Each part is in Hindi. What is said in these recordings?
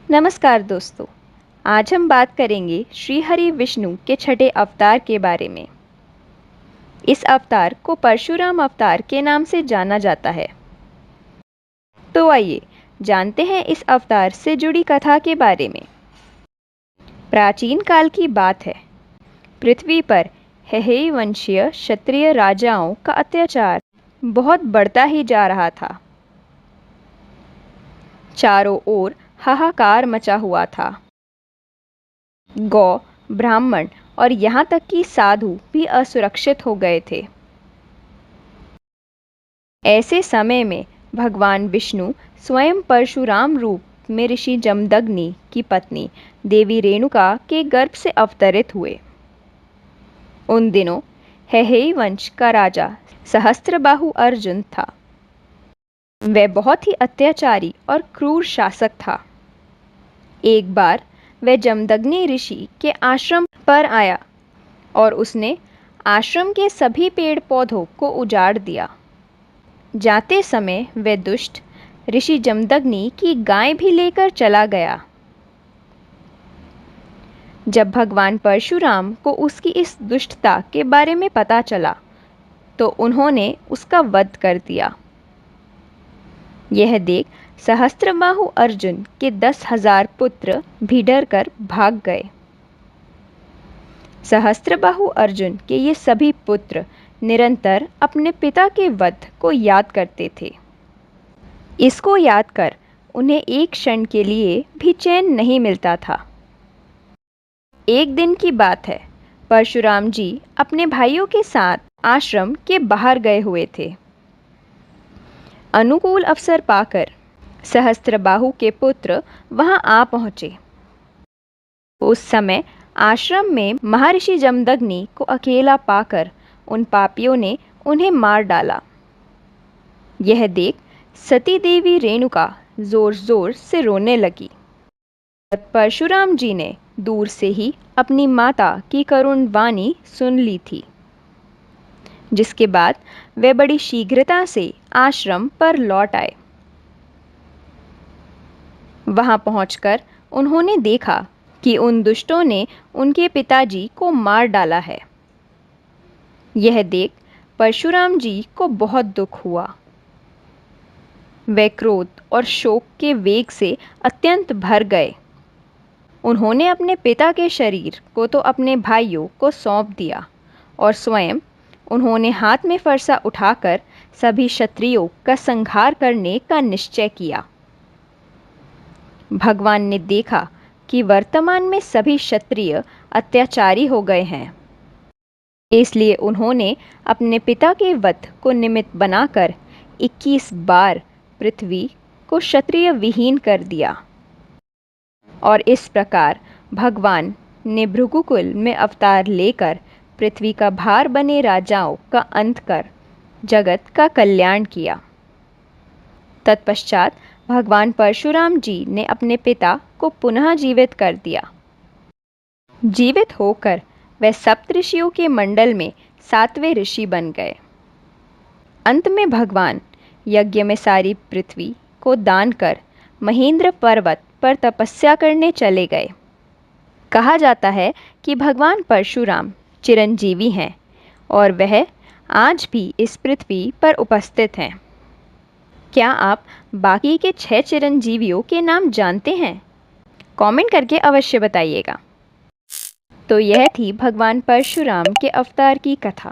नमस्कार दोस्तों। आज हम बात करेंगे श्री हरि विष्णु के छठे अवतार के बारे में। इस अवतार को परशुराम अवतार के नाम से जाना जाता है। तो आइए जानते हैं इस अवतार से जुड़ी कथा के बारे में। प्राचीन काल की बात है। पृथ्वी पर हेहई वंशीय क्षत्रिय राजाओं का अत्याचार बहुत बढ़ता ही जा रहा था। चारों ओर हाहाकार मचा हुआ था। गौ, ब्राह्मण और यहाँ तक कि साधु भी असुरक्षित हो गए थे। ऐसे समय में भगवान विष्णु स्वयं परशुराम रूप में ऋषि जमदग्नि की पत्नी देवी रेणुका के गर्भ से अवतरित हुए। उन दिनों हेहई वंश का राजा सहस्त्रबाहु अर्जुन था। वह बहुत ही अत्याचारी और क्रूर शासक था। एक बार वह जमदग्नि ऋषि के आश्रम पर आया और उसने आश्रम के सभी पेड़ पौधों को उजाड़ दिया। जाते समय वह दुष्ट ऋषि जमदग्नि की गाय भी लेकर चला गया। जब भगवान परशुराम को उसकी इस दुष्टता के बारे में पता चला तो उन्होंने उसका वध कर दिया। यह देख सहस्त्रबाहु अर्जुन के 10,000 पुत्र भी डर कर भाग गए। सहस्त्रबाहु अर्जुन के ये सभी पुत्र निरंतर अपने पिता के वध को याद करते थे। इसको याद कर उन्हें एक क्षण के लिए भी चैन नहीं मिलता था। एक दिन की बात है। परशुराम जी अपने भाइयों के साथ आश्रम के बाहर गए हुए थे। अनुकूल अवसर पाकर सहस्त्रबाहु के पुत्र वहां आ पहुंचे। उस समय आश्रम में महर्षि जमदग्नि को अकेला पाकर उन पापियों ने उन्हें मार डाला। यह देख सती देवी रेणुका जोर जोर से रोने लगी। परशुराम जी ने दूर से ही अपनी माता की करुण वाणी सुन ली थी, जिसके बाद वे बड़ी शीघ्रता से आश्रम पर लौट आए। वहां पहुंचकर उन्होंने देखा कि उन दुष्टों ने उनके पिताजी को मार डाला है। यह देख परशुराम जी को बहुत दुख हुआ। वे क्रोध और शोक के वेग से अत्यंत भर गए। उन्होंने अपने पिता के शरीर को तो अपने भाइयों को सौंप दिया और स्वयं उन्होंने हाथ में फरसा उठाकर सभी क्षत्रियों का संहार करने का निश्चय किया। भगवान ने देखा कि वर्तमान में सभी क्षत्रिय अत्याचारी हो गए हैं, इसलिए उन्होंने अपने पिता के वध को निमित्त बनाकर 21 बार पृथ्वी को क्षत्रिय विहीन कर दिया। और इस प्रकार भगवान ने भृगुकुल में अवतार लेकर पृथ्वी का भार बने राजाओं का अंत कर जगत का कल्याण किया। तत्पश्चात भगवान परशुराम जी ने अपने पिता को पुनः जीवित कर दिया। जीवित होकर वे सप्तऋषियों के मंडल में 7वें ऋषि बन गए। अंत में भगवान यज्ञ में सारी पृथ्वी को दान कर महेंद्र पर्वत पर तपस्या करने चले गए। कहा जाता है कि भगवान परशुराम चिरंजीवी हैं और वह आज भी इस पृथ्वी पर उपस्थित हैं। क्या आप बाकी के 6 चिरंजीवियों के नाम जानते हैं? कमेंट करके अवश्य बताइएगा। तो यह थी भगवान परशुराम के अवतार की कथा।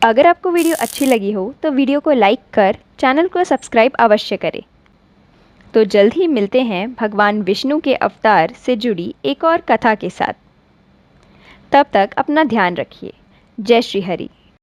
अगर आपको वीडियो अच्छी लगी हो तो वीडियो को लाइक कर चैनल को सब्सक्राइब अवश्य करें। तो जल्द ही मिलते हैं भगवान विष्णु के अवतार से जुड़ी एक और कथा के साथ। तब तक अपना ध्यान रखिए। जय श्री हरि।